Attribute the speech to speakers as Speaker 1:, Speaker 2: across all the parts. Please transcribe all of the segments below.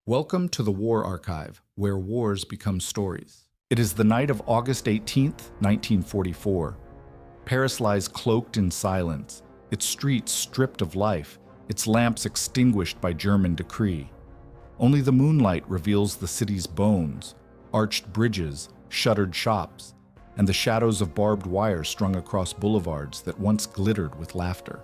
Speaker 1: Welcome to the War Archive, where wars become stories. It is the night of August 18th, 1944. Paris lies cloaked in silence, its streets stripped of life, its lamps extinguished by German decree. Only the moonlight reveals the city's bones, arched bridges, shuttered shops, and the shadows of barbed wire strung across boulevards that once glittered with laughter.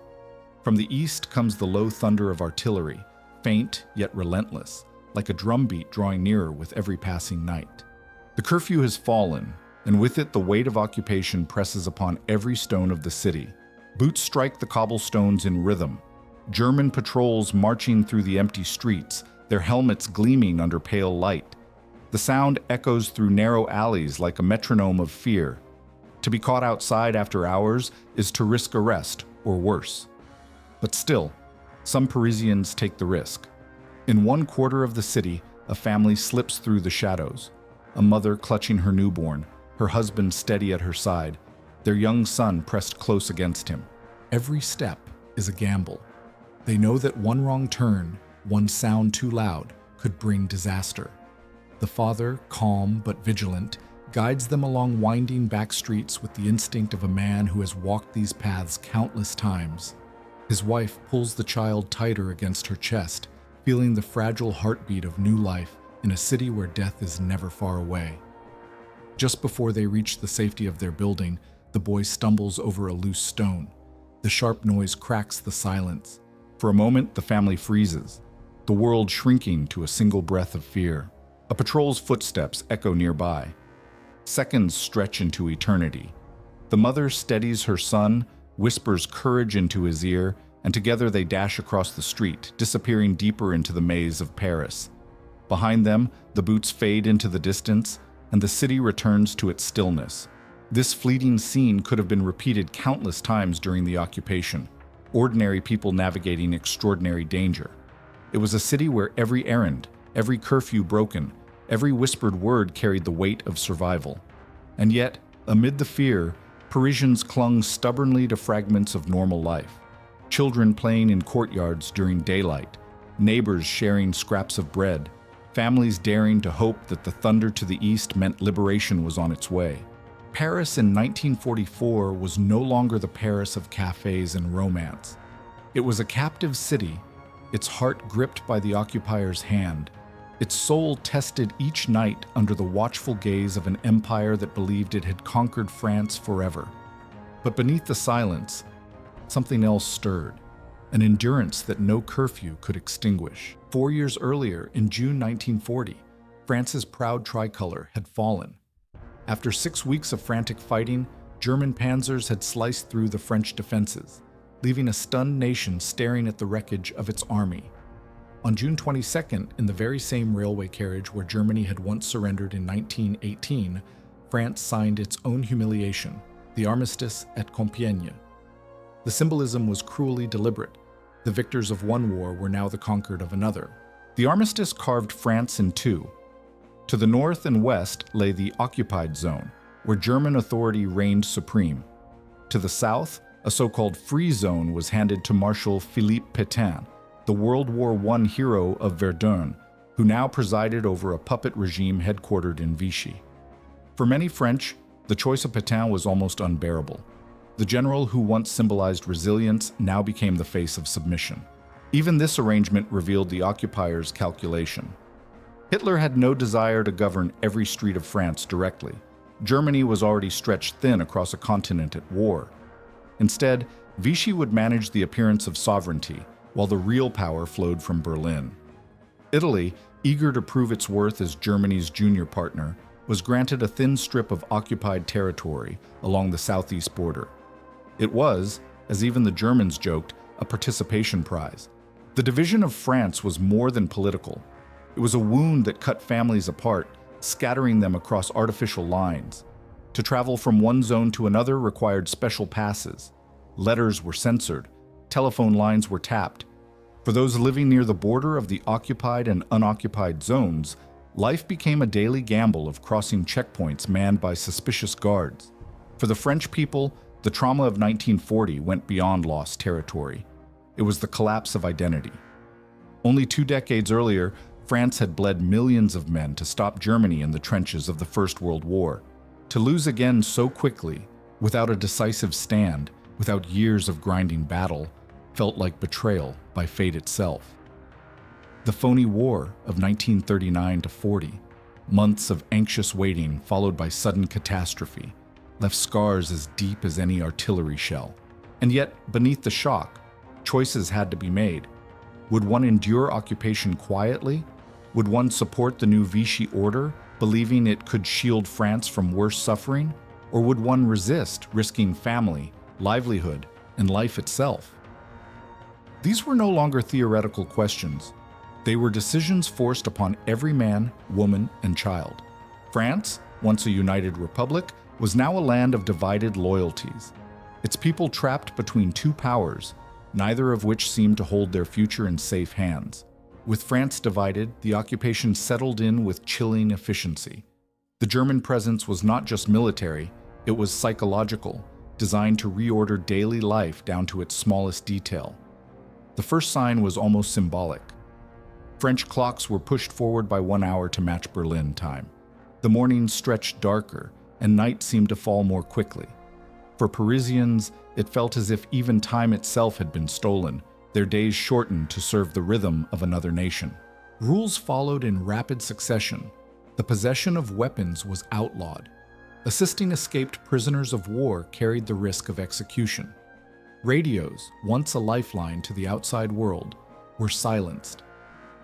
Speaker 1: From the east comes the low thunder of artillery, faint yet relentless, like a drumbeat drawing nearer with every passing night. The curfew has fallen, and with it the weight of occupation presses upon every stone of the city. Boots strike the cobblestones in rhythm, German patrols marching through the empty streets, their helmets gleaming under pale light. The sound echoes through narrow alleys like a metronome of fear. To be caught outside after hours is to risk arrest, or worse. But still, some Parisians take the risk. In one quarter of the city, a family slips through the shadows. A mother clutching her newborn, her husband steady at her side, their young son pressed close against him. Every step is a gamble. They know that one wrong turn, one sound too loud, could bring disaster. The father, calm but vigilant, guides them along winding back streets with the instinct of a man who has walked these paths countless times. His wife pulls the child tighter against her chest, feeling the fragile heartbeat of new life in a city where death is never far away. Just before they reach the safety of their building, the boy stumbles over a loose stone. The sharp noise cracks the silence. For a moment, the family freezes, the world shrinking to a single breath of fear. A patrol's footsteps echo nearby. Seconds stretch into eternity. The mother steadies her son, whispers courage into his ear, and together they dash across the street, disappearing deeper into the maze of Paris. Behind them, the boots fade into the distance, and the city returns to its stillness. This fleeting scene could have been repeated countless times during the occupation, ordinary people navigating extraordinary danger. It was a city where every errand, every curfew broken, every whispered word carried the weight of survival. And yet, amid the fear, Parisians clung stubbornly to fragments of normal life. Children playing in courtyards during daylight, neighbors sharing scraps of bread, families daring to hope that the thunder to the east meant liberation was on its way. Paris in 1944 was no longer the Paris of cafes and romance. It was a captive city, its heart gripped by the occupier's hand, its soul tested each night under the watchful gaze of an empire that believed it had conquered France forever. But beneath the silence, something else stirred, an endurance that no curfew could extinguish. 4 years earlier, in June 1940, France's proud tricolor had fallen. After 6 weeks of frantic fighting, German panzers had sliced through the French defenses, leaving a stunned nation staring at the wreckage of its army. On June 22nd, in the very same railway carriage where Germany had once surrendered in 1918, France signed its own humiliation, the armistice at Compiègne. The symbolism was cruelly deliberate. The victors of one war were now the conquered of another. The armistice carved France in two. To the north and west lay the occupied zone, where German authority reigned supreme. To the south, a so-called free zone was handed to Marshal Philippe Pétain, the World War I hero of Verdun, who now presided over a puppet regime headquartered in Vichy. For many French, the choice of Pétain was almost unbearable. The general who once symbolized resilience now became the face of submission. Even this arrangement revealed the occupier's calculation. Hitler had no desire to govern every street of France directly. Germany was already stretched thin across a continent at war. Instead, Vichy would manage the appearance of sovereignty, while the real power flowed from Berlin. Italy, eager to prove its worth as Germany's junior partner, was granted a thin strip of occupied territory along the southeast border. It was, as even the Germans joked, a participation prize. The division of France was more than political. It was a wound that cut families apart, scattering them across artificial lines. To travel from one zone to another required special passes. Letters were censored. Telephone lines were tapped. For those living near the border of the occupied and unoccupied zones, life became a daily gamble of crossing checkpoints manned by suspicious guards. For the French people, the trauma of 1940 went beyond lost territory. It was the collapse of identity. Only 2 decades earlier, France had bled millions of men to stop Germany in the trenches of the First World War. To lose again so quickly, without a decisive stand, without years of grinding battle, felt like betrayal by fate itself. The phony war of 1939 to 40, months of anxious waiting followed by sudden catastrophe, left scars as deep as any artillery shell. And yet, beneath the shock, choices had to be made. Would one endure occupation quietly? Would one support the new Vichy order, believing it could shield France from worse suffering? Or would one resist, risking family, livelihood, and life itself? These were no longer theoretical questions. They were decisions forced upon every man, woman, and child. France, once a united republic, was now a land of divided loyalties. Its people trapped between two powers, neither of which seemed to hold their future in safe hands. With France divided, the occupation settled in with chilling efficiency. The German presence was not just military, it was psychological, designed to reorder daily life down to its smallest detail. The first sign was almost symbolic. French clocks were pushed forward by 1 hour to match Berlin time. The mornings stretched darker, and night seemed to fall more quickly. For Parisians, it felt as if even time itself had been stolen, their days shortened to serve the rhythm of another nation. Rules followed in rapid succession. The possession of weapons was outlawed. Assisting escaped prisoners of war carried the risk of execution. Radios, once a lifeline to the outside world, were silenced.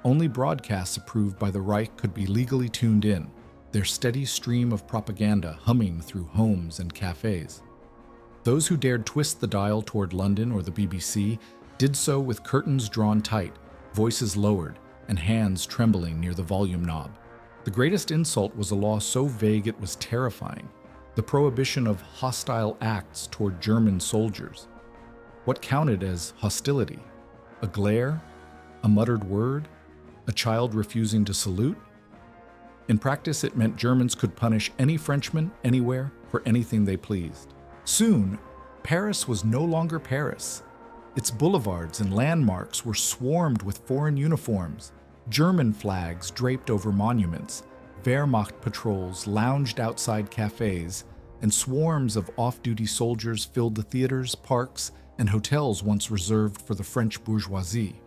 Speaker 1: Only broadcasts approved by the Reich could be legally tuned in, their steady stream of propaganda humming through homes and cafes. Those who dared twist the dial toward London or the BBC did so with curtains drawn tight, voices lowered, and hands trembling near the volume knob. The greatest insult was a law so vague it was terrifying: the prohibition of hostile acts toward German soldiers. What counted as hostility? A glare? A muttered word? A child refusing to salute? In practice, it meant Germans could punish any Frenchman anywhere for anything they pleased. Soon, Paris was no longer Paris. Its boulevards and landmarks were swarmed with foreign uniforms. German flags draped over monuments, Wehrmacht patrols lounged outside cafes, and swarms of off-duty soldiers filled the theaters, parks, and hotels once reserved for the French bourgeoisie.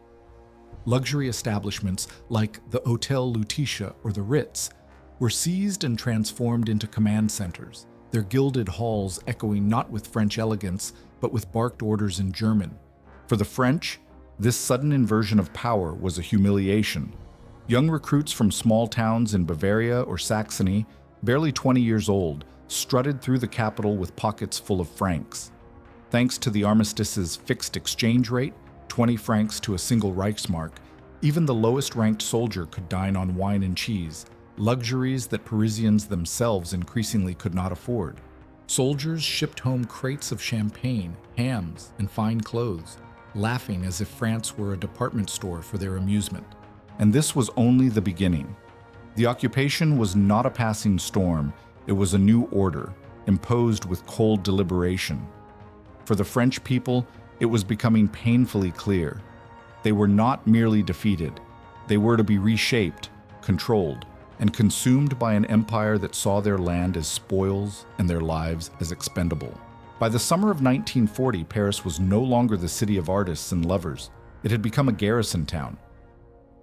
Speaker 1: Luxury establishments like the Hotel Lutetia or the Ritz were seized and transformed into command centers, their gilded halls echoing not with French elegance, but with barked orders in German. For the French, this sudden inversion of power was a humiliation. Young recruits from small towns in Bavaria or Saxony, barely 20 years old, strutted through the capital with pockets full of francs. Thanks to the armistice's fixed exchange rate, 20 francs to a single Reichsmark, even the lowest-ranked soldier could dine on wine and cheese, luxuries that Parisians themselves increasingly could not afford. Soldiers shipped home crates of champagne, hams, and fine clothes, laughing as if France were a department store for their amusement. And this was only the beginning. The occupation was not a passing storm, it was a new order, imposed with cold deliberation. For the French people, it was becoming painfully clear. They were not merely defeated, they were to be reshaped, controlled, and consumed by an empire that saw their land as spoils and their lives as expendable. By the summer of 1940, Paris was no longer the city of artists and lovers. It had become a garrison town.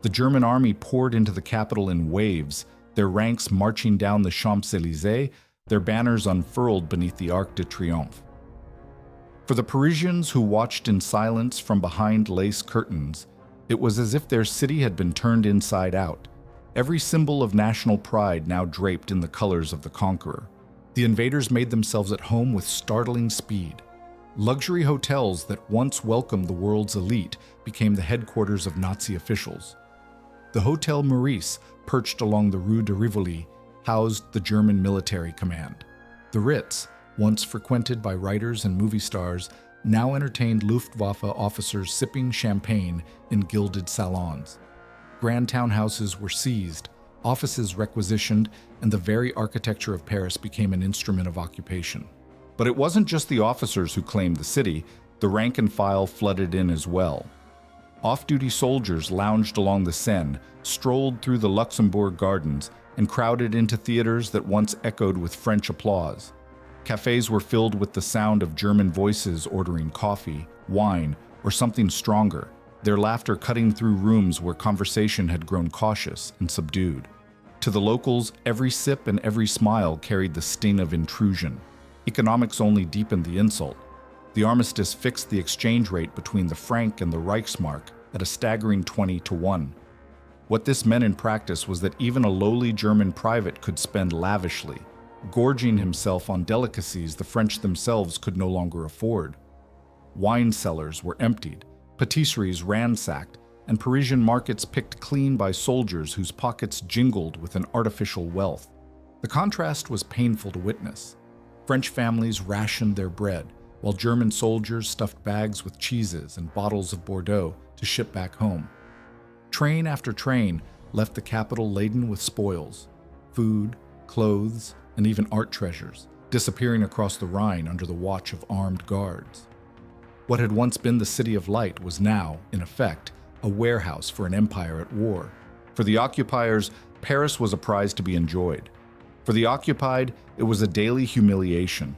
Speaker 1: The German army poured into the capital in waves, their ranks marching down the Champs-Élysées, their banners unfurled beneath the Arc de Triomphe. For the Parisians who watched in silence from behind lace curtains, it was as if their city had been turned inside out, every symbol of national pride now draped in the colors of the conqueror. The invaders made themselves at home with startling speed. Luxury hotels that once welcomed the world's elite became the headquarters of Nazi officials. The Hotel Maquis, perched along the Rue de Rivoli, housed the German military command. The Ritz, once frequented by writers and movie stars, now entertained Luftwaffe officers sipping champagne in gilded salons. Grand townhouses were seized, offices requisitioned, and the very architecture of Paris became an instrument of occupation. But it wasn't just the officers who claimed the city, the rank and file flooded in as well. Off-duty soldiers lounged along the Seine, strolled through the Luxembourg Gardens, and crowded into theaters that once echoed with French applause. Cafes were filled with the sound of German voices ordering coffee, wine, or something stronger, their laughter cutting through rooms where conversation had grown cautious and subdued. To the locals, every sip and every smile carried the sting of intrusion. Economics only deepened the insult. The armistice fixed the exchange rate between the franc and the Reichsmark at a staggering 20-1. What this meant in practice was that even a lowly German private could spend lavishly, gorging himself on delicacies the French themselves could no longer afford. Wine cellars were emptied, patisseries ransacked, and Parisian markets picked clean by soldiers whose pockets jingled with an artificial wealth. The contrast was painful to witness. French families rationed their bread, while German soldiers stuffed bags with cheeses and bottles of Bordeaux to ship back home. Train after train left the capital laden with spoils, food, clothes, and even art treasures, disappearing across the Rhine under the watch of armed guards. What had once been the city of light was now, in effect, a warehouse for an empire at war. For the occupiers, Paris was a prize to be enjoyed. For the occupied, it was a daily humiliation.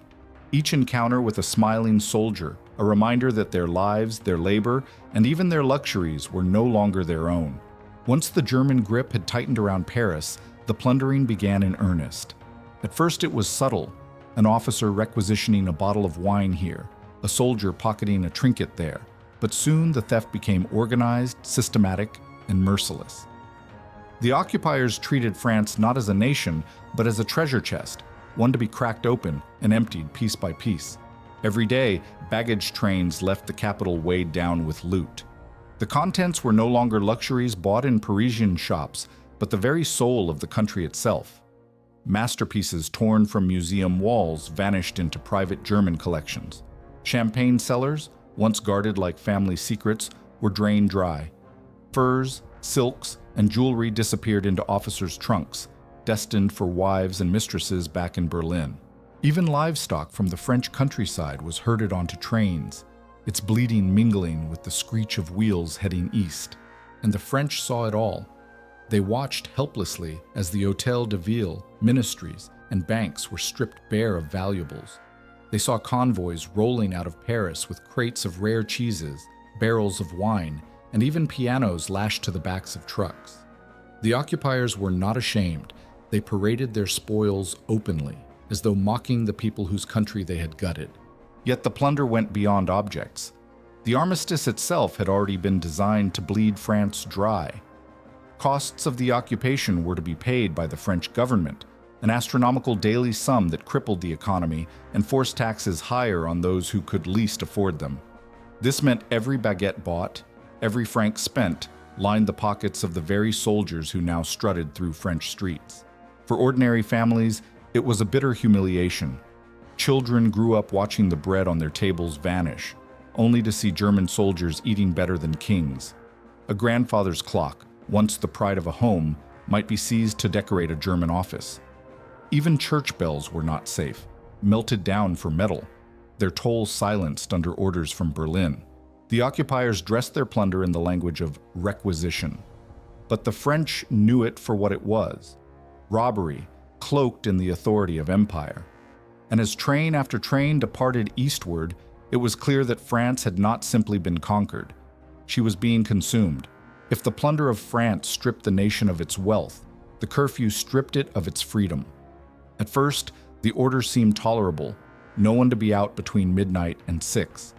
Speaker 1: Each encounter with a smiling soldier, a reminder that their lives, their labor, and even their luxuries were no longer their own. Once the German grip had tightened around Paris, the plundering began in earnest. At first it was subtle, an officer requisitioning a bottle of wine here, a soldier pocketing a trinket there, but soon the theft became organized, systematic, and merciless. The occupiers treated France not as a nation, but as a treasure chest, one to be cracked open and emptied piece by piece. Every day, baggage trains left the capital weighed down with loot. The contents were no longer luxuries bought in Parisian shops, but the very soul of the country itself. Masterpieces torn from museum walls vanished into private German collections. Champagne cellars, once guarded like family secrets, were drained dry. Furs, silks, and jewelry disappeared into officers' trunks, destined for wives and mistresses back in Berlin. Even livestock from the French countryside was herded onto trains, its bleating mingling with the screech of wheels heading east. And the French saw it all. They watched helplessly as the Hôtel de Ville, ministries, and banks were stripped bare of valuables. They saw convoys rolling out of Paris with crates of rare cheeses, barrels of wine, and even pianos lashed to the backs of trucks. The occupiers were not ashamed. They paraded their spoils openly, as though mocking the people whose country they had gutted. Yet the plunder went beyond objects. The armistice itself had already been designed to bleed France dry. Costs of the occupation were to be paid by the French government, an astronomical daily sum that crippled the economy and forced taxes higher on those who could least afford them. This meant every baguette bought, every franc spent, lined the pockets of the very soldiers who now strutted through French streets. For ordinary families, it was a bitter humiliation. Children grew up watching the bread on their tables vanish, only to see German soldiers eating better than kings. A grandfather's clock, once the pride of a home, might be seized to decorate a German office. Even church bells were not safe, melted down for metal, their tolls silenced under orders from Berlin. The occupiers dressed their plunder in the language of requisition. But the French knew it for what it was: robbery, cloaked in the authority of empire. And as train after train departed eastward, it was clear that France had not simply been conquered. She was being consumed. If the plunder of France stripped the nation of its wealth, the curfew stripped it of its freedom. At first, the order seemed tolerable, no one to be out between midnight and 6.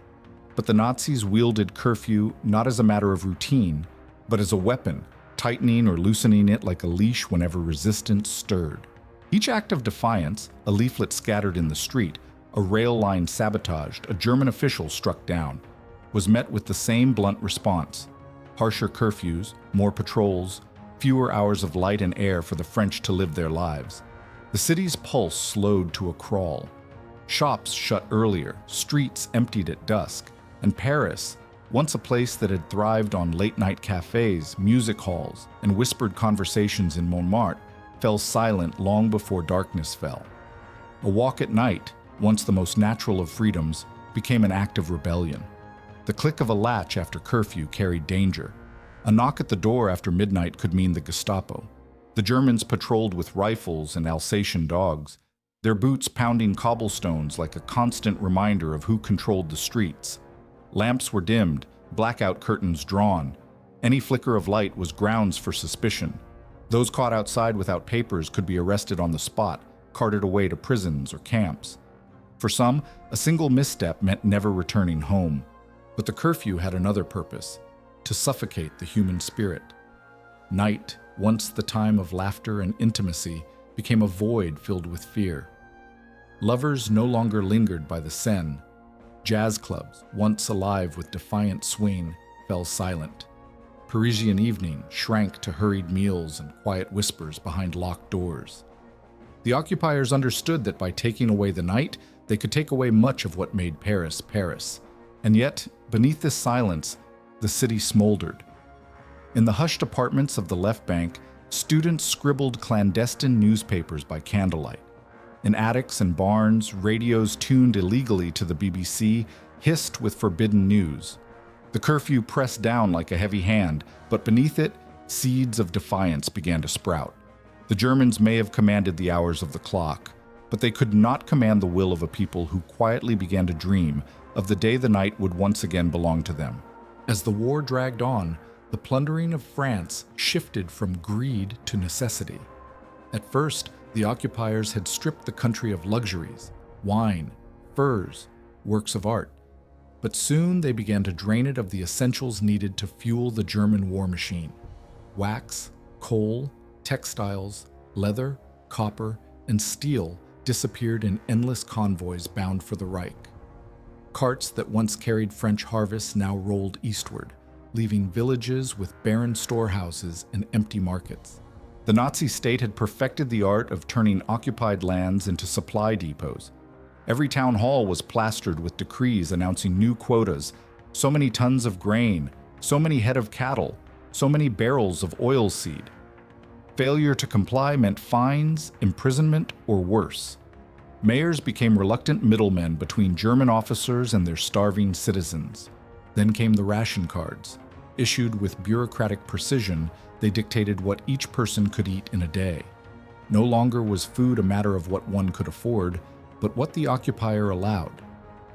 Speaker 1: But the Nazis wielded curfew not as a matter of routine, but as a weapon, tightening or loosening it like a leash whenever resistance stirred. Each act of defiance, a leaflet scattered in the street, a rail line sabotaged, a German official struck down, was met with the same blunt response: harsher curfews, more patrols, fewer hours of light and air for the French to live their lives. The city's pulse slowed to a crawl. Shops shut earlier, streets emptied at dusk, and Paris, once a place that had thrived on late-night cafes, music halls, and whispered conversations in Montmartre, fell silent long before darkness fell. A walk at night, once the most natural of freedoms, became an act of rebellion. The click of a latch after curfew carried danger. A knock at the door after midnight could mean the Gestapo. The Germans patrolled with rifles and Alsatian dogs, their boots pounding cobblestones like a constant reminder of who controlled the streets. Lamps were dimmed, blackout curtains drawn. Any flicker of light was grounds for suspicion. Those caught outside without papers could be arrested on the spot, carted away to prisons or camps. For some, a single misstep meant never returning home. But the curfew had another purpose: to suffocate the human spirit. Night, once the time of laughter and intimacy, became a void filled with fear. Lovers no longer lingered by the Seine. Jazz clubs, once alive with defiant swing, fell silent. Parisian evening shrank to hurried meals and quiet whispers behind locked doors. The occupiers understood that by taking away the night, they could take away much of what made Paris, Paris. And yet, beneath this silence, the city smoldered. In the hushed apartments of the left bank, students scribbled clandestine newspapers by candlelight. In attics and barns, radios tuned illegally to the BBC hissed with forbidden news. The curfew pressed down like a heavy hand, but beneath it, seeds of defiance began to sprout. The Germans may have commanded the hours of the clock, but they could not command the will of a people who quietly began to dream of the day the night would once again belong to them. As the war dragged on, the plundering of France shifted from greed to necessity. At first, the occupiers had stripped the country of luxuries, wine, furs, works of art. But soon they began to drain it of the essentials needed to fuel the German war machine. Wax, coal, textiles, leather, copper, and steel disappeared in endless convoys bound for the Reich. Carts that once carried French harvests now rolled eastward, leaving villages with barren storehouses and empty markets. The Nazi state had perfected the art of turning occupied lands into supply depots. Every town hall was plastered with decrees announcing new quotas: so many tons of grain, so many head of cattle, so many barrels of oilseed. Failure to comply meant fines, imprisonment, or worse. Mayors became reluctant middlemen between German officers and their starving citizens. Then came the ration cards. Issued with bureaucratic precision, they dictated what each person could eat in a day. No longer was food a matter of what one could afford, but what the occupier allowed.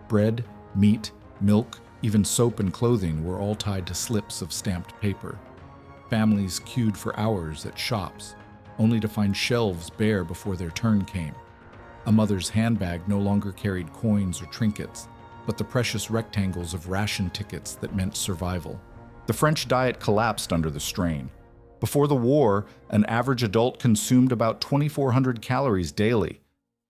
Speaker 1: Bread, meat, milk, even soap and clothing were all tied to slips of stamped paper. Families queued for hours at shops, only to find shelves bare before their turn came. A mother's handbag no longer carried coins or trinkets, but the precious rectangles of ration tickets that meant survival. The French diet collapsed under the strain. Before the war, an average adult consumed about 2,400 calories daily.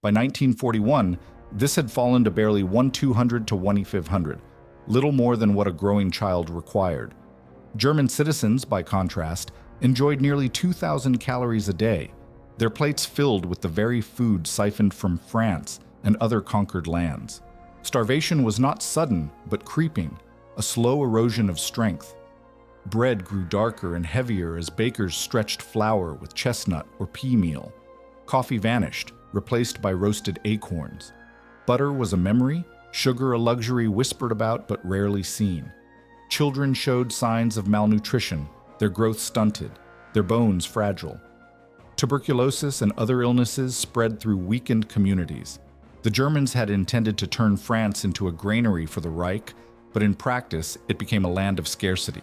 Speaker 1: By 1941, this had fallen to barely 1,200 to 1,500, little more than what a growing child required. German citizens, by contrast, enjoyed nearly 2,000 calories a day, their plates filled with the very food siphoned from France and other conquered lands. Starvation was not sudden, but creeping, a slow erosion of strength. Bread grew darker and heavier as bakers stretched flour with chestnut or pea meal. Coffee vanished, replaced by roasted acorns. Butter was a memory, sugar a luxury whispered about but rarely seen. Children showed signs of malnutrition, their growth stunted, their bones fragile. Tuberculosis and other illnesses spread through weakened communities. The Germans had intended to turn France into a granary for the Reich, but in practice it became a land of scarcity.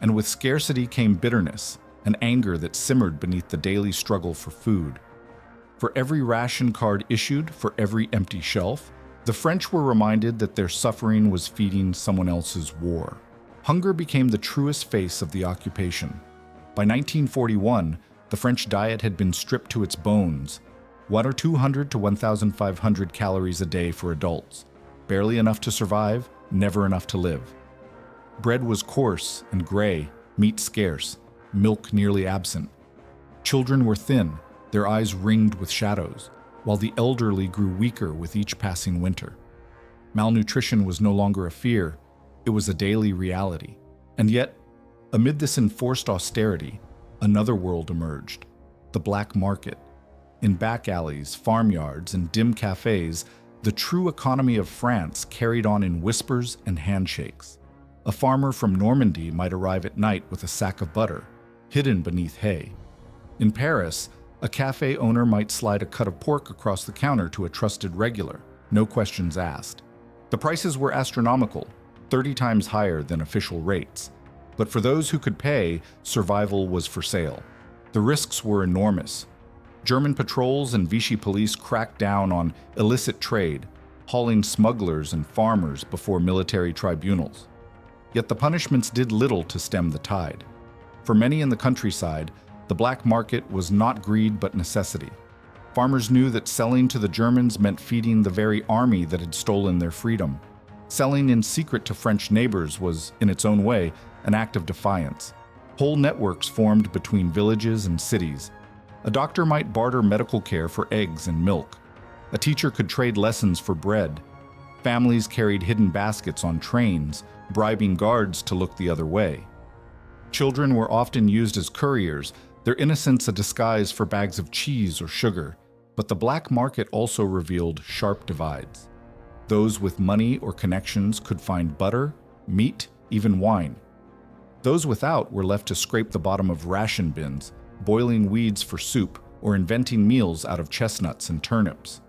Speaker 1: And with scarcity came bitterness, an anger that simmered beneath the daily struggle for food. For every ration card issued, for every empty shelf, the French were reminded that their suffering was feeding someone else's war. Hunger became the truest face of the occupation. By 1941, the French diet had been stripped to its bones. 200 to 1,500 calories a day for adults. Barely enough to survive, never enough to live. Bread was coarse and gray, meat scarce, milk nearly absent. Children were thin, their eyes ringed with shadows, while the elderly grew weaker with each passing winter. Malnutrition was no longer a fear, it was a daily reality. And yet, amid this enforced austerity, another world emerged: the black market. In back alleys, farmyards, and dim cafes, the true economy of France carried on in whispers and handshakes. A farmer from Normandy might arrive at night with a sack of butter, hidden beneath hay. In Paris, a cafe owner might slide a cut of pork across the counter to a trusted regular, no questions asked. The prices were astronomical, 30 times higher than official rates. But for those who could pay, survival was for sale. The risks were enormous. German patrols and Vichy police cracked down on illicit trade, hauling smugglers and farmers before military tribunals. Yet the punishments did little to stem the tide. For many in the countryside, the black market was not greed but necessity. Farmers knew that selling to the Germans meant feeding the very army that had stolen their freedom. Selling in secret to French neighbors was, in its own way, an act of defiance. Whole networks formed between villages and cities. A doctor might barter medical care for eggs and milk. A teacher could trade lessons for bread. Families carried hidden baskets on trains, bribing guards to look the other way. Children were often used as couriers, their innocence a disguise for bags of cheese or sugar. But the black market also revealed sharp divides. Those with money or connections could find butter, meat, even wine. Those without were left to scrape the bottom of ration bins, boiling weeds for soup, or inventing meals out of chestnuts and turnips.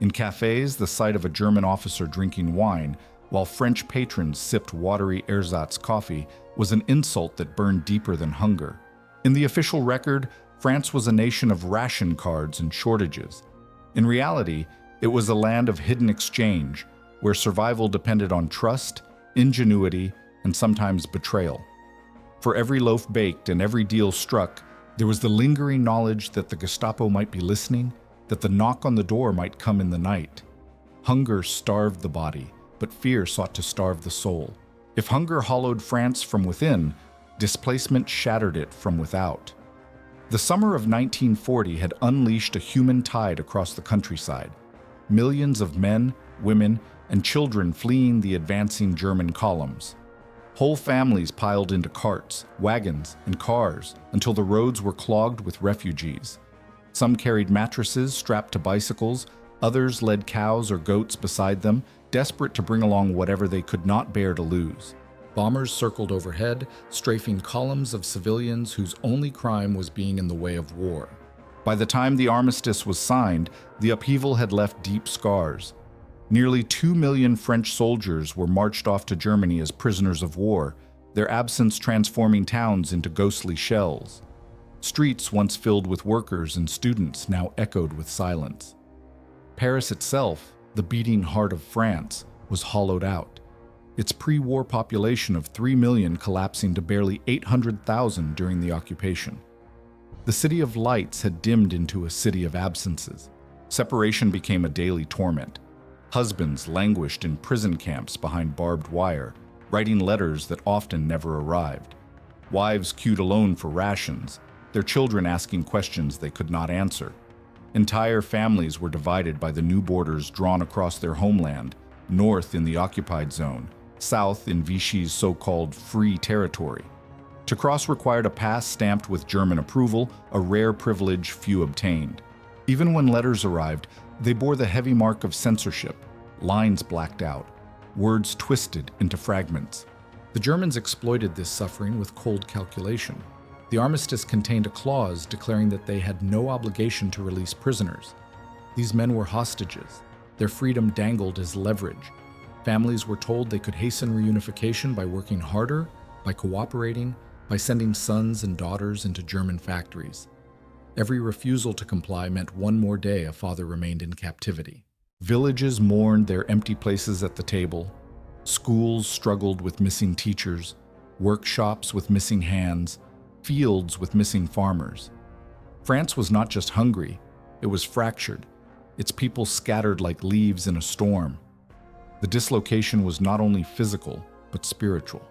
Speaker 1: In cafes, the sight of a German officer drinking wine, while French patrons sipped watery ersatz coffee, was an insult that burned deeper than hunger. In the official record, France was a nation of ration cards and shortages. In reality, it was a land of hidden exchange, where survival depended on trust, ingenuity, and sometimes betrayal. For every loaf baked and every deal struck, there was the lingering knowledge that the Gestapo might be listening, that the knock on the door might come in the night. Hunger starved the body, but fear sought to starve the soul. If hunger hollowed France from within, displacement shattered it from without. The summer of 1940 had unleashed a human tide across the countryside. Millions of men, women, and children fleeing the advancing German columns. Whole families piled into carts, wagons, and cars until the roads were clogged with refugees. Some carried mattresses strapped to bicycles, others led cows or goats beside them, desperate to bring along whatever they could not bear to lose. Bombers circled overhead, strafing columns of civilians whose only crime was being in the way of war. By the time the armistice was signed, the upheaval had left deep scars. Nearly 2 million French soldiers were marched off to Germany as prisoners of war, their absence transforming towns into ghostly shells. Streets once filled with workers and students now echoed with silence. Paris itself, the beating heart of France, was hollowed out. Its pre-war population of 3 million collapsing to barely 800,000 during the occupation. The city of lights had dimmed into a city of absences. Separation became a daily torment. Husbands languished in prison camps behind barbed wire, writing letters that often never arrived. Wives queued alone for rations, their children asking questions they could not answer. Entire families were divided by the new borders drawn across their homeland, north in the occupied zone, south in Vichy's so-called free territory. To cross required a pass stamped with German approval, a rare privilege few obtained. Even when letters arrived, they bore the heavy mark of censorship, lines blacked out, words twisted into fragments. The Germans exploited this suffering with cold calculation. The armistice contained a clause declaring that they had no obligation to release prisoners. These men were hostages. Their freedom dangled as leverage. Families were told they could hasten reunification by working harder, by cooperating, by sending sons and daughters into German factories. Every refusal to comply meant one more day a father remained in captivity. Villages mourned their empty places at the table. Schools struggled with missing teachers, workshops with missing hands, fields with missing farmers. France was not just hungry, it was fractured, its people scattered like leaves in a storm. The dislocation was not only physical, but spiritual.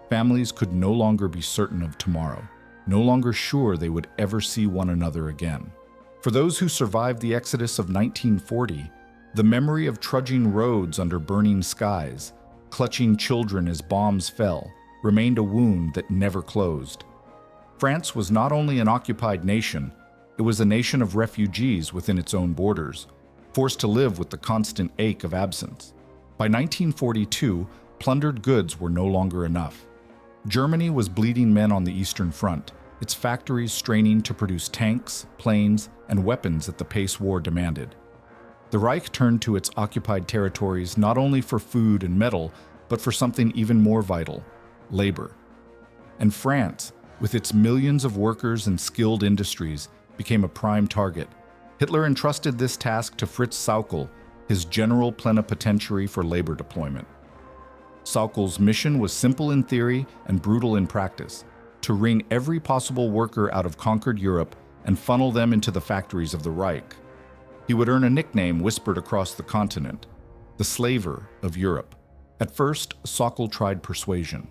Speaker 1: Families could no longer be certain of tomorrow, no longer sure they would ever see one another again. For those who survived the exodus of 1940, the memory of trudging roads under burning skies, clutching children as bombs fell, remained a wound that never closed. France was not only an occupied nation, it was a nation of refugees within its own borders, forced to live with the constant ache of absence. By 1942, plundered goods were no longer enough. Germany was bleeding men on the Eastern Front, its factories straining to produce tanks, planes, and weapons at the pace war demanded. The Reich turned to its occupied territories not only for food and metal, but for something even more vital: labor. And France, with its millions of workers and skilled industries, became a prime target. Hitler entrusted this task to Fritz Sauckel, his general plenipotentiary for labor deployment. Sauckel's mission was simple in theory and brutal in practice: to wring every possible worker out of conquered Europe and funnel them into the factories of the Reich. He would earn a nickname whispered across the continent: the slaver of Europe. At first, Sauckel tried persuasion.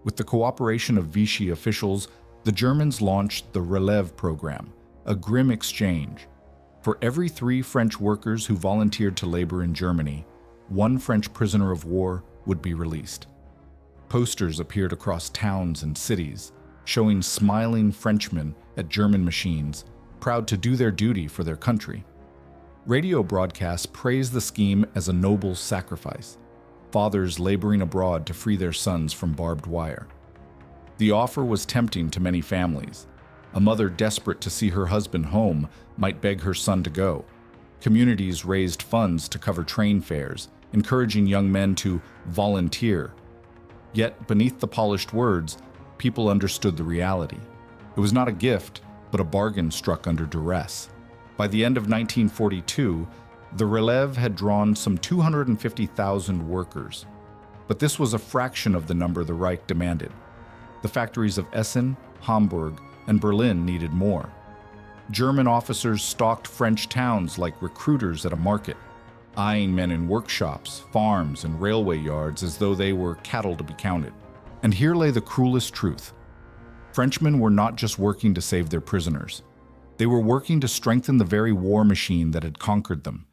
Speaker 1: With the cooperation of Vichy officials, the Germans launched the Relève program, a grim exchange. For every 3 French workers who volunteered to labor in Germany, 1 French prisoner of war would be released. Posters appeared across towns and cities, showing smiling Frenchmen at German machines, proud to do their duty for their country. Radio broadcasts praised the scheme as a noble sacrifice, fathers laboring abroad to free their sons from barbed wire. The offer was tempting to many families. A mother desperate to see her husband home might beg her son to go. Communities raised funds to cover train fares, encouraging young men to volunteer. Yet, beneath the polished words, people understood the reality. It was not a gift, but a bargain struck under duress. By the end of 1942, the Relève had drawn some 250,000 workers. But this was a fraction of the number the Reich demanded. The factories of Essen, Hamburg, and Berlin needed more. German officers stalked French towns like recruiters at a market, eyeing men in workshops, farms, and railway yards as though they were cattle to be counted. And here lay the cruelest truth. Frenchmen were not just working to save their prisoners. They were working to strengthen the very war machine that had conquered them.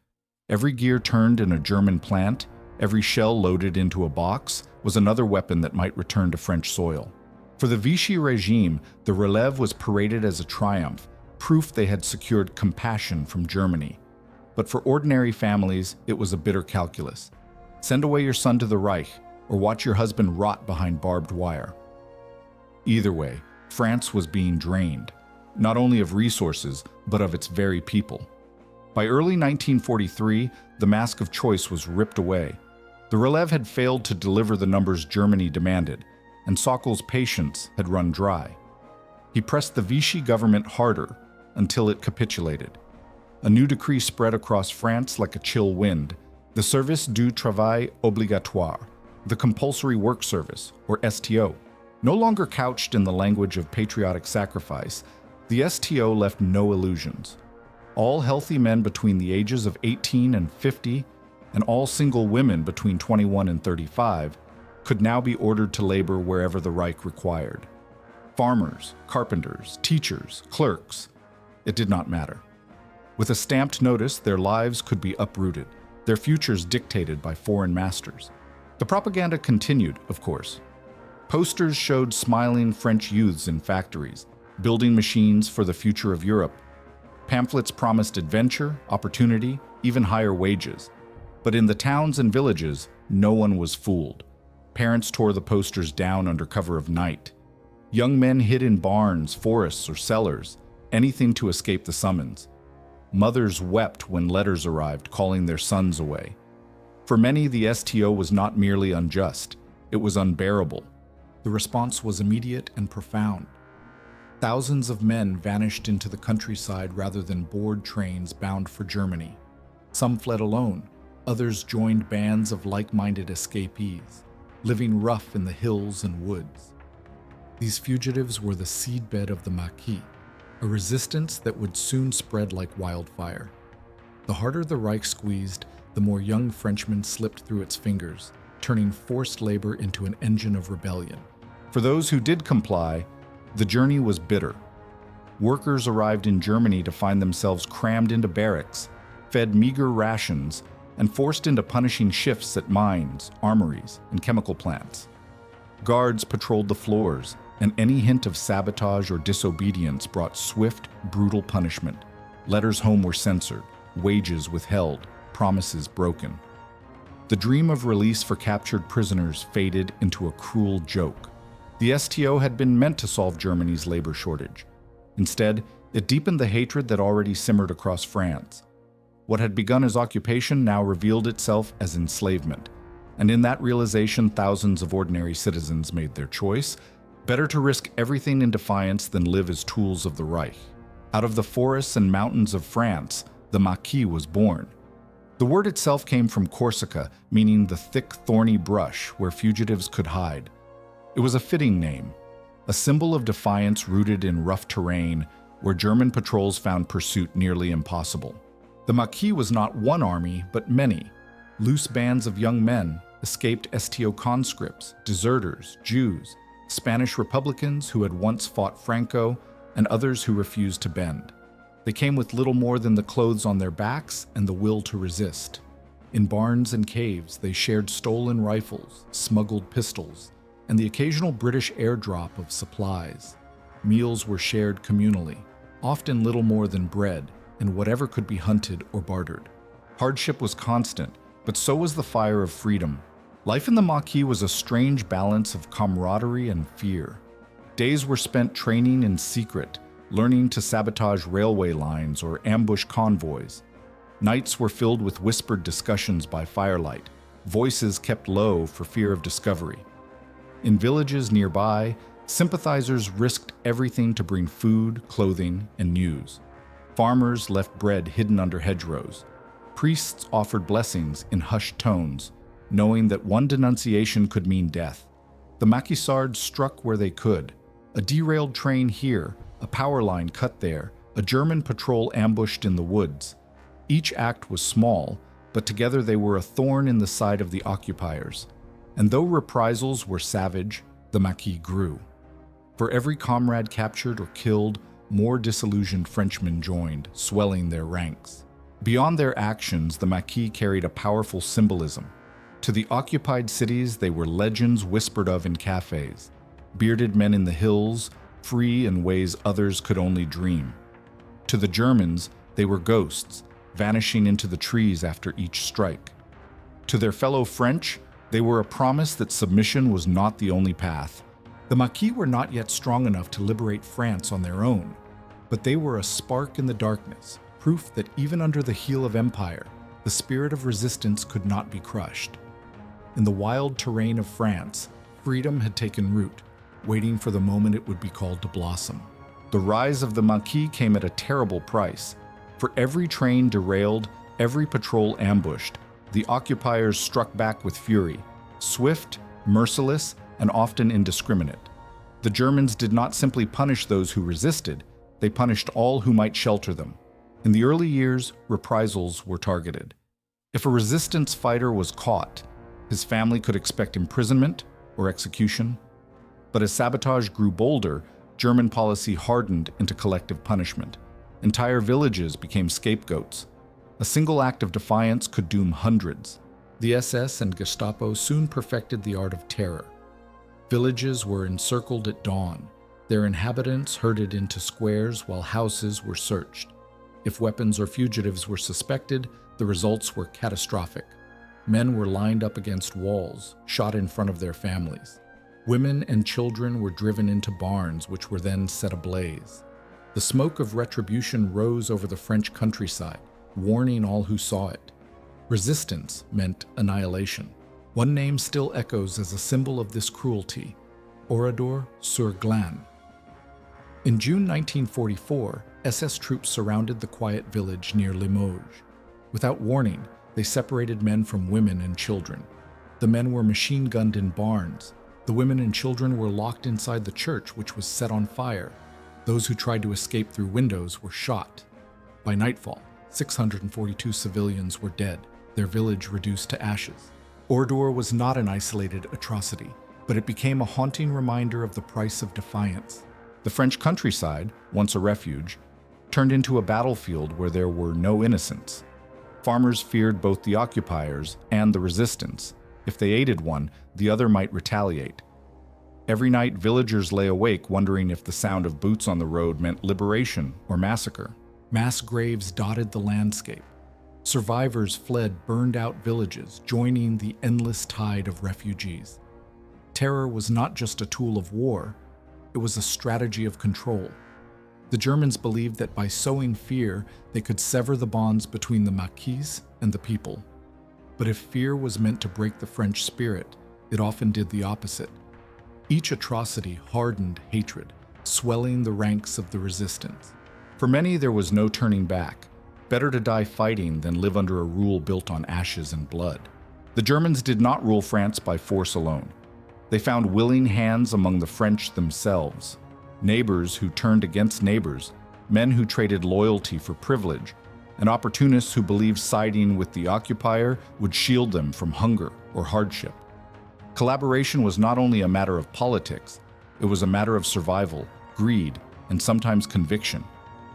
Speaker 1: Every gear turned in a German plant, every shell loaded into a box, was another weapon that might return to French soil. For the Vichy regime, the Relève was paraded as a triumph, proof they had secured compassion from Germany. But for ordinary families, it was a bitter calculus. Send away your son to the Reich, or watch your husband rot behind barbed wire. Either way, France was being drained, not only of resources, but of its very people. By early 1943, the mask of choice was ripped away. The Relève had failed to deliver the numbers Germany demanded, and Sauckel's patience had run dry. He pressed the Vichy government harder until it capitulated. A new decree spread across France like a chill wind: the Service du Travail Obligatoire, the Compulsory Work Service, or STO. No longer couched in the language of patriotic sacrifice, the STO left no illusions. All healthy men between the ages of 18 and 50, and all single women between 21 and 35, could now be ordered to labor wherever the Reich required. Farmers, carpenters, teachers, clerks, it did not matter. With a stamped notice, their lives could be uprooted, their futures dictated by foreign masters. The propaganda continued, of course. Posters showed smiling French youths in factories, building machines for the future of Europe. Pamphlets promised adventure, opportunity, even higher wages. But in the towns and villages, no one was fooled. Parents tore the posters down under cover of night. Young men hid in barns, forests, or cellars, anything to escape the summons. Mothers wept when letters arrived calling their sons away. For many, the STO was not merely unjust, it was unbearable. The response was immediate and profound. Thousands of men vanished into the countryside rather than board trains bound for Germany. Some fled alone, others joined bands of like-minded escapees, living rough in the hills and woods. These fugitives were the seedbed of the Maquis, a resistance that would soon spread like wildfire. The harder the Reich squeezed, the more young Frenchmen slipped through its fingers, turning forced labor into an engine of rebellion. For those who did comply, the journey was bitter. Workers arrived in Germany to find themselves crammed into barracks, fed meager rations, and forced into punishing shifts at mines, armories, and chemical plants. Guards patrolled the floors, and any hint of sabotage or disobedience brought swift, brutal punishment. Letters home were censored, wages withheld, promises broken. The dream of release for captured prisoners faded into a cruel joke. The STO had been meant to solve Germany's labor shortage. Instead, it deepened the hatred that already simmered across France. What had begun as occupation now revealed itself as enslavement, and in that realization, thousands of ordinary citizens made their choice: better to risk everything in defiance than live as tools of the Reich. Out of the forests and mountains of France, the Maquis was born. The word itself came from Corsica, meaning the thick, thorny brush where fugitives could hide. It was a fitting name, a symbol of defiance rooted in rough terrain where German patrols found pursuit nearly impossible. The Maquis was not one army, but many. Loose bands of young men, escaped STO conscripts, deserters, Jews, Spanish Republicans who had once fought Franco, and others who refused to bend. They came with little more than the clothes on their backs and the will to resist. In barns and caves, they shared stolen rifles, smuggled pistols, and the occasional British airdrop of supplies. Meals were shared communally, often little more than bread, and whatever could be hunted or bartered. Hardship was constant, but so was the fire of freedom. Life in the Maquis was a strange balance of camaraderie and fear. Days were spent training in secret, learning to sabotage railway lines or ambush convoys. Nights were filled with whispered discussions by firelight, voices kept low for fear of discovery. In villages nearby, sympathizers risked everything to bring food, clothing, and news. Farmers left bread hidden under hedgerows. Priests offered blessings in hushed tones, knowing that one denunciation could mean death. The Maquisards struck where they could. A derailed train here, a power line cut there, a German patrol ambushed in the woods. Each act was small, but together they were a thorn in the side of the occupiers. And though reprisals were savage, the Maquis grew. For every comrade captured or killed, more disillusioned Frenchmen joined, swelling their ranks. Beyond their actions, the Maquis carried a powerful symbolism. To the occupied cities, they were legends whispered of in cafes. Bearded men in the hills, free in ways others could only dream. To the Germans, they were ghosts, vanishing into the trees after each strike. To their fellow French, they were a promise that submission was not the only path. The Maquis were not yet strong enough to liberate France on their own, but they were a spark in the darkness, proof that even under the heel of empire, the spirit of resistance could not be crushed. In the wild terrain of France, freedom had taken root, waiting for the moment it would be called to blossom. The rise of the Maquis came at a terrible price. For every train derailed, every patrol ambushed, the occupiers struck back with fury, swift, merciless, and often indiscriminate. The Germans did not simply punish those who resisted, they punished all who might shelter them. In the early years, reprisals were targeted. If a resistance fighter was caught, his family could expect imprisonment or execution. But as sabotage grew bolder, German policy hardened into collective punishment. Entire villages became scapegoats. A single act of defiance could doom hundreds. The SS and Gestapo soon perfected the art of terror. Villages were encircled at dawn, their inhabitants herded into squares while houses were searched. If weapons or fugitives were suspected, the results were catastrophic. Men were lined up against walls, shot in front of their families. Women and children were driven into barns, which were then set ablaze. The smoke of retribution rose over the French countryside, warning all who saw it. Resistance meant annihilation. One name still echoes as a symbol of this cruelty: Oradour-sur-Glane. In June 1944, SS troops surrounded the quiet village near Limoges. Without warning, they separated men from women and children. The men were machine-gunned in barns. The women and children were locked inside the church, which was set on fire. Those who tried to escape through windows were shot. By nightfall, 642 civilians were dead, their village reduced to ashes. Oradour was not an isolated atrocity, but it became a haunting reminder of the price of defiance. The French countryside, once a refuge, turned into a battlefield where there were no innocents. Farmers feared both the occupiers and the resistance. If they aided one, the other might retaliate. Every night, villagers lay awake wondering if the sound of boots on the road meant liberation or massacre. Mass graves dotted the landscape. Survivors fled burned-out villages, joining the endless tide of refugees. Terror was not just a tool of war, it was a strategy of control. The Germans believed that by sowing fear, they could sever the bonds between the Maquis and the people. But if fear was meant to break the French spirit, it often did the opposite. Each atrocity hardened hatred, swelling the ranks of the resistance. For many, there was no turning back. Better to die fighting than live under a rule built on ashes and blood. The Germans did not rule France by force alone. They found willing hands among the French themselves, neighbors who turned against neighbors, men who traded loyalty for privilege, and opportunists who believed siding with the occupier would shield them from hunger or hardship. Collaboration was not only a matter of politics, it was a matter of survival, greed, and sometimes conviction.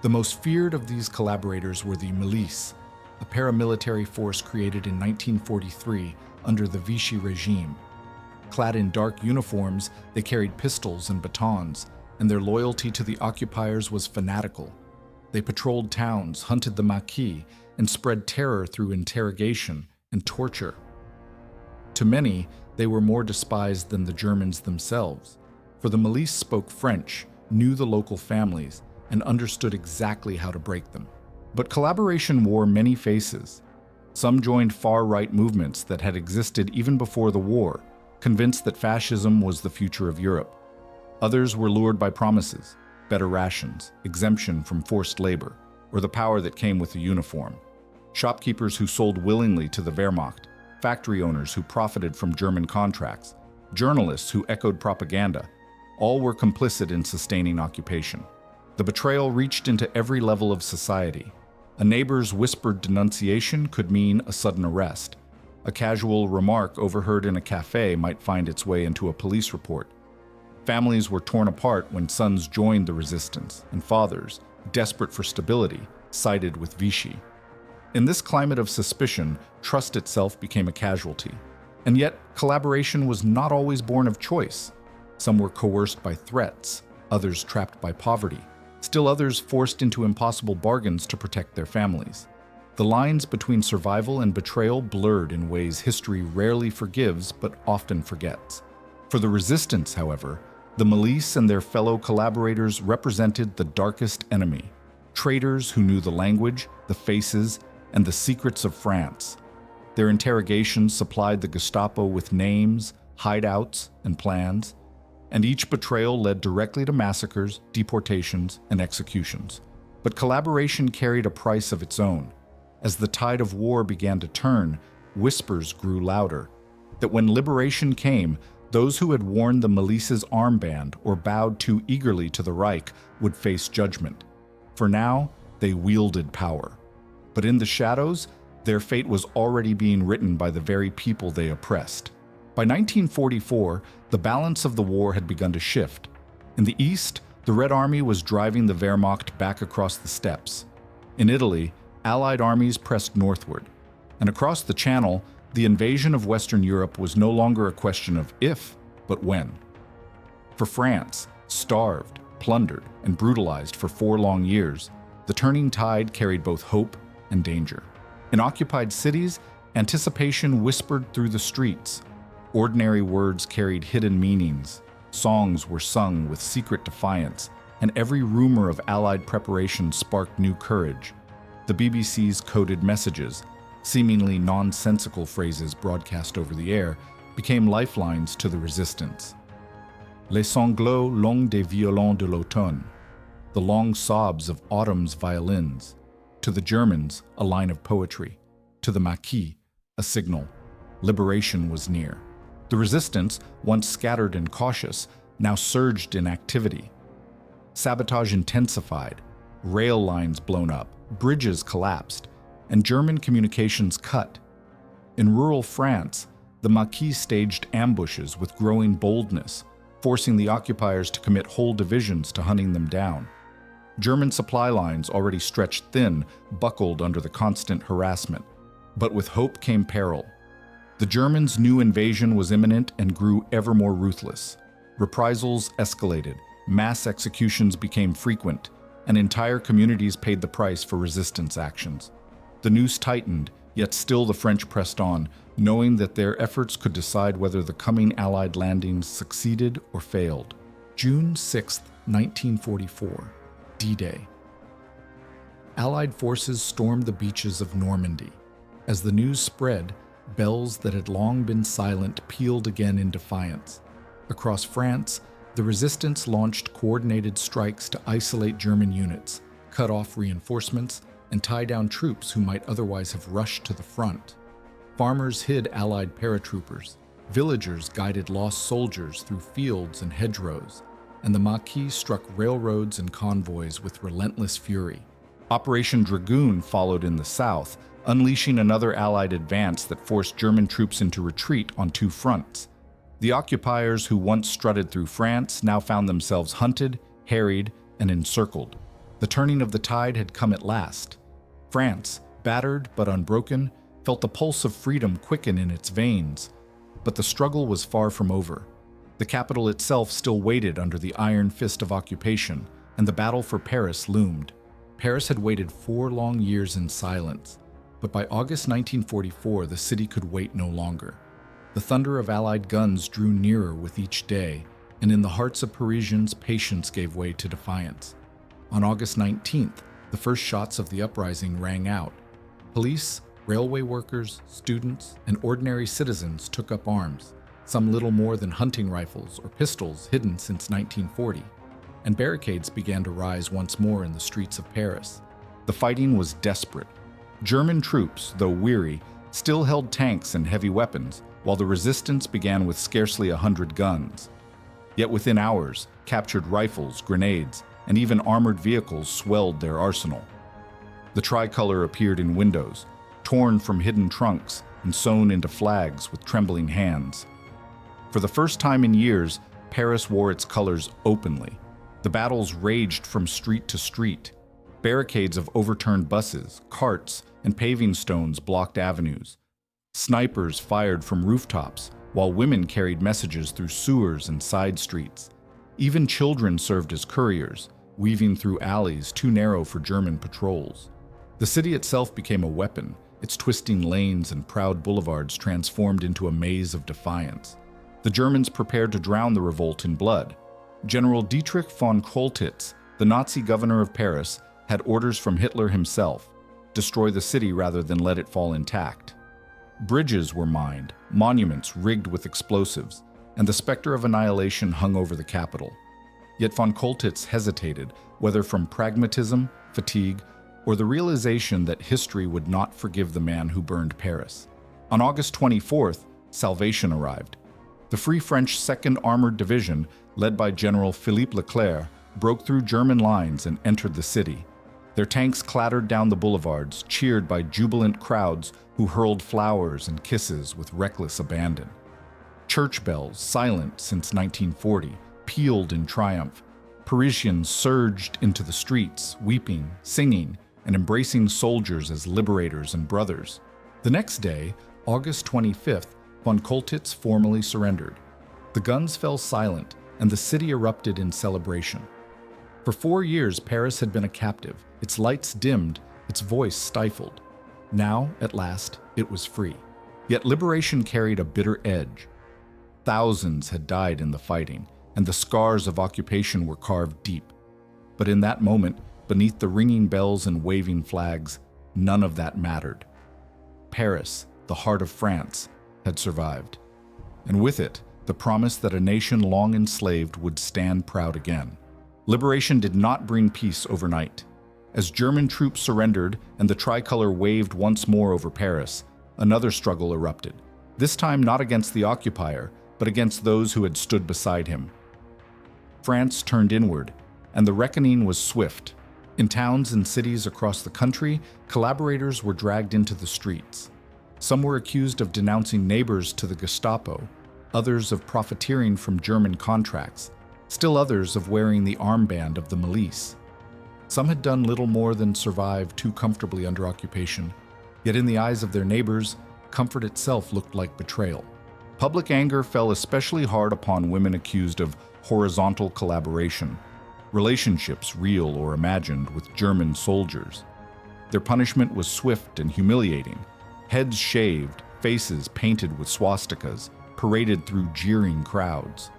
Speaker 1: The most feared of these collaborators were the milices, a paramilitary force created in 1943 under the Vichy regime. Clad in dark uniforms, they carried pistols and batons, and their loyalty to the occupiers was fanatical. They patrolled towns, hunted the Maquis, and spread terror through interrogation and torture. To many, they were more despised than the Germans themselves, for the milice spoke French, knew the local families, and understood exactly how to break them. But collaboration wore many faces. Some joined far-right movements that had existed even before the war, convinced that fascism was the future of Europe. Others were lured by promises, better rations, exemption from forced labor, or the power that came with the uniform. Shopkeepers who sold willingly to the Wehrmacht, factory owners who profited from German contracts, journalists who echoed propaganda, all were complicit in sustaining occupation. The betrayal reached into every level of society. A neighbor's whispered denunciation could mean a sudden arrest. A casual remark overheard in a cafe might find its way into a police report. Families were torn apart when sons joined the resistance, and fathers, desperate for stability, sided with Vichy. In this climate of suspicion, trust itself became a casualty. And yet, collaboration was not always born of choice. Some were coerced by threats, others trapped by poverty, still others forced into impossible bargains to protect their families. The lines between survival and betrayal blurred in ways history rarely forgives but often forgets. For the resistance, however, the milice and their fellow collaborators represented the darkest enemy, traitors who knew the language, the faces, and the secrets of France. Their interrogations supplied the Gestapo with names, hideouts, and plans, and each betrayal led directly to massacres, deportations, and executions. But collaboration carried a price of its own. As the tide of war began to turn, whispers grew louder, that when liberation came, those who had worn the milice's armband or bowed too eagerly to the Reich would face judgment. For now, they wielded power. But in the shadows, their fate was already being written by the very people they oppressed. By 1944, the balance of the war had begun to shift. In the east, the Red Army was driving the Wehrmacht back across the steppes. In Italy, Allied armies pressed northward. And across the Channel, the invasion of Western Europe was no longer a question of if, but when. For France, starved, plundered, and brutalized for 4 long years, the turning tide carried both hope and danger. In occupied cities, anticipation whispered through the streets. Ordinary words carried hidden meanings. Songs were sung with secret defiance, and every rumor of Allied preparation sparked new courage. The BBC's coded messages, seemingly nonsensical phrases broadcast over the air, became lifelines to the resistance. Les sanglots longs des violons de l'automne, the long sobs of autumn's violins. To the Germans, a line of poetry. To the Maquis, a signal. Liberation was near. The resistance, once scattered and cautious, now surged in activity. Sabotage intensified, rail lines blown up, bridges collapsed, and German communications cut. In rural France, the Maquis staged ambushes with growing boldness, forcing the occupiers to commit whole divisions to hunting them down. German supply lines, already stretched thin, buckled under the constant harassment. But with hope came peril. The Germans' new invasion was imminent and grew ever more ruthless. Reprisals escalated, mass executions became frequent, and entire communities paid the price for resistance actions. The noose tightened, yet still the French pressed on, knowing that their efforts could decide whether the coming Allied landings succeeded or failed. June 6, 1944, D-Day. Allied forces stormed the beaches of Normandy. As the news spread, bells that had long been silent pealed again in defiance. Across France, the resistance launched coordinated strikes to isolate German units, cut off reinforcements, and tie down troops who might otherwise have rushed to the front. Farmers hid Allied paratroopers, villagers guided lost soldiers through fields and hedgerows, and the Maquis struck railroads and convoys with relentless fury. Operation Dragoon followed in the south, unleashing another Allied advance that forced German troops into retreat on two fronts. The occupiers who once strutted through France now found themselves hunted, harried, and encircled. The turning of the tide had come at last. France, battered but unbroken, felt the pulse of freedom quicken in its veins. But the struggle was far from over. The capital itself still waited under the iron fist of occupation, and the battle for Paris loomed. Paris had waited 4 long years in silence, but by August 1944 the city could wait no longer. The thunder of Allied guns drew nearer with each day, and in the hearts of Parisians, patience gave way to defiance. On August 19th, the first shots of the uprising rang out. Police, railway workers, students, and ordinary citizens took up arms, some little more than hunting rifles or pistols hidden since 1940, and barricades began to rise once more in the streets of Paris. The fighting was desperate. German troops, though weary, still held tanks and heavy weapons, while the resistance began with scarcely 100 guns. Yet within hours, captured rifles, grenades, and even armored vehicles swelled their arsenal. The tricolor appeared in windows, torn from hidden trunks and sewn into flags with trembling hands. For the first time in years, Paris wore its colors openly. The battles raged from street to street. Barricades of overturned buses, carts, and paving stones blocked avenues. Snipers fired from rooftops, while women carried messages through sewers and side streets. Even children served as couriers, weaving through alleys too narrow for German patrols. The city itself became a weapon, its twisting lanes and proud boulevards transformed into a maze of defiance. The Germans prepared to drown the revolt in blood. General Dietrich von Choltitz, the Nazi governor of Paris, had orders from Hitler himself: destroy the city rather than let it fall intact. Bridges were mined, monuments rigged with explosives, and the specter of annihilation hung over the capital. Yet von Choltitz hesitated, whether from pragmatism, fatigue, or the realization that history would not forgive the man who burned Paris. On August 24th, salvation arrived. The Free French 2nd Armored Division, led by General Philippe Leclerc, broke through German lines and entered the city. Their tanks clattered down the boulevards, cheered by jubilant crowds who hurled flowers and kisses with reckless abandon. Church bells, silent since 1940, pealed in triumph. Parisians surged into the streets, weeping, singing, and embracing soldiers as liberators and brothers. The next day, August 25th, von Choltitz formally surrendered. The guns fell silent, and the city erupted in celebration. For 4 years, Paris had been a captive, its lights dimmed, its voice stifled. Now, at last, it was free. Yet liberation carried a bitter edge. Thousands had died in the fighting, and the scars of occupation were carved deep. But in that moment, beneath the ringing bells and waving flags, none of that mattered. Paris, the heart of France, had survived. And with it, the promise that a nation long enslaved would stand proud again. Liberation did not bring peace overnight. As German troops surrendered and the tricolor waved once more over Paris, another struggle erupted, this time not against the occupier, but against those who had stood beside him. France turned inward, and the reckoning was swift. In towns and cities across the country, collaborators were dragged into the streets. Some were accused of denouncing neighbors to the Gestapo, others of profiteering from German contracts, still others of wearing the armband of the milice. Some had done little more than survive too comfortably under occupation, yet in the eyes of their neighbors, comfort itself looked like betrayal. Public anger fell especially hard upon women accused of horizontal collaboration, relationships real or imagined with German soldiers. Their punishment was swift and humiliating. Heads shaved, faces painted with swastikas, paraded through jeering crowds.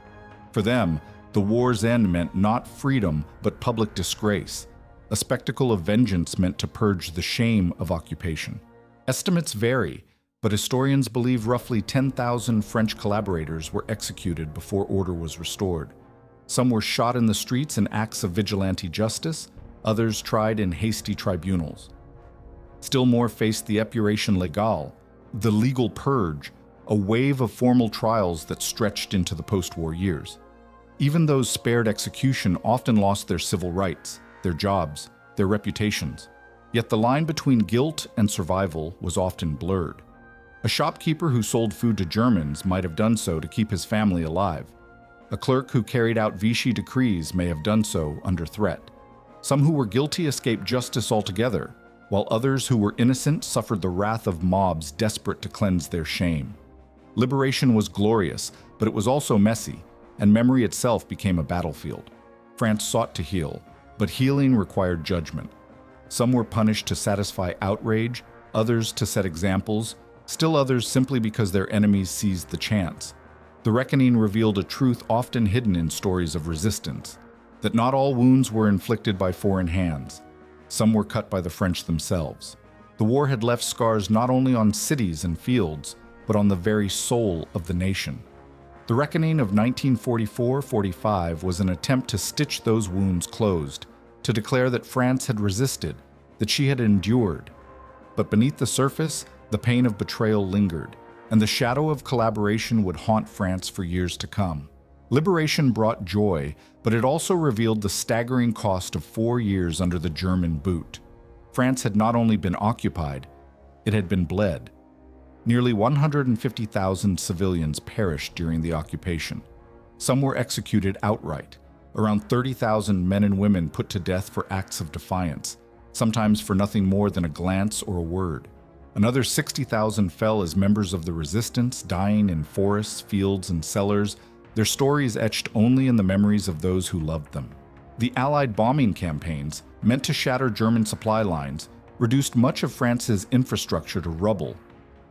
Speaker 1: For them, the war's end meant not freedom, but public disgrace, a spectacle of vengeance meant to purge the shame of occupation. Estimates vary, but historians believe roughly 10,000 French collaborators were executed before order was restored. Some were shot in the streets in acts of vigilante justice, others tried in hasty tribunals. Still more faced the épuration légale, the legal purge, a wave of formal trials that stretched into the post-war years. Even those spared execution often lost their civil rights, their jobs, their reputations. Yet the line between guilt and survival was often blurred. A shopkeeper who sold food to Germans might have done so to keep his family alive. A clerk who carried out Vichy decrees may have done so under threat. Some who were guilty escaped justice altogether, while others who were innocent suffered the wrath of mobs desperate to cleanse their shame. Liberation was glorious, but it was also messy, and memory itself became a battlefield. France sought to heal, but healing required judgment. Some were punished to satisfy outrage, others to set examples, still others simply because their enemies seized the chance. The reckoning revealed a truth often hidden in stories of resistance, that not all wounds were inflicted by foreign hands. Some were cut by the French themselves. The war had left scars not only on cities and fields, but on the very soul of the nation. The reckoning of 1944-45 was an attempt to stitch those wounds closed, to declare that France had resisted, that she had endured. But beneath the surface, the pain of betrayal lingered, and the shadow of collaboration would haunt France for years to come. Liberation brought joy, but it also revealed the staggering cost of 4 years under the German boot. France had not only been occupied, it had been bled. Nearly 150,000 civilians perished during the occupation. Some were executed outright. Around 30,000 men and women put to death for acts of defiance, sometimes for nothing more than a glance or a word. Another 60,000 fell as members of the resistance, dying in forests, fields, and cellars, their stories etched only in the memories of those who loved them. The Allied bombing campaigns, meant to shatter German supply lines, reduced much of France's infrastructure to rubble.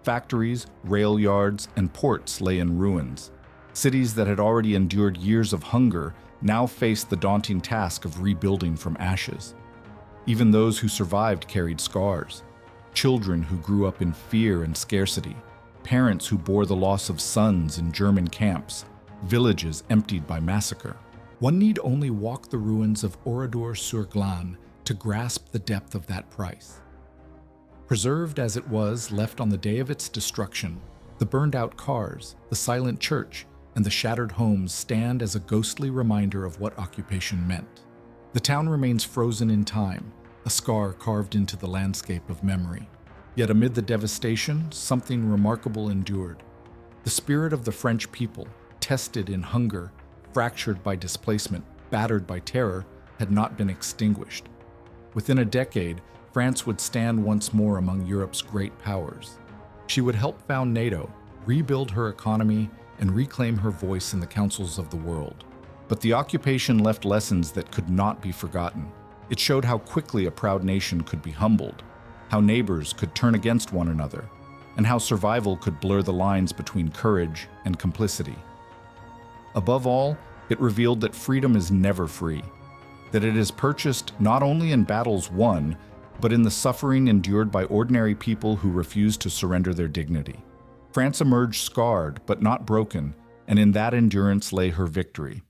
Speaker 1: Factories, rail yards, and ports lay in ruins. Cities that had already endured years of hunger now faced the daunting task of rebuilding from ashes. Even those who survived carried scars. Children who grew up in fear and scarcity, parents who bore the loss of sons in German camps, villages emptied by massacre. One need only walk the ruins of Oradour-sur-Glane to grasp the depth of that price. Preserved as it was left on the day of its destruction, the burned-out cars, the silent church, and the shattered homes stand as a ghostly reminder of what occupation meant. The town remains frozen in time, a scar carved into the landscape of memory. Yet amid the devastation, something remarkable endured. The spirit of the French people, tested in hunger, fractured by displacement, battered by terror, had not been extinguished. Within a decade, France would stand once more among Europe's great powers. She would help found NATO, rebuild her economy, and reclaim her voice in the councils of the world. But the occupation left lessons that could not be forgotten. It showed how quickly a proud nation could be humbled, how neighbors could turn against one another, and how survival could blur the lines between courage and complicity. Above all, it revealed that freedom is never free, that it is purchased not only in battles won, but in the suffering endured by ordinary people who refused to surrender their dignity. France emerged scarred, but not broken, and in that endurance lay her victory.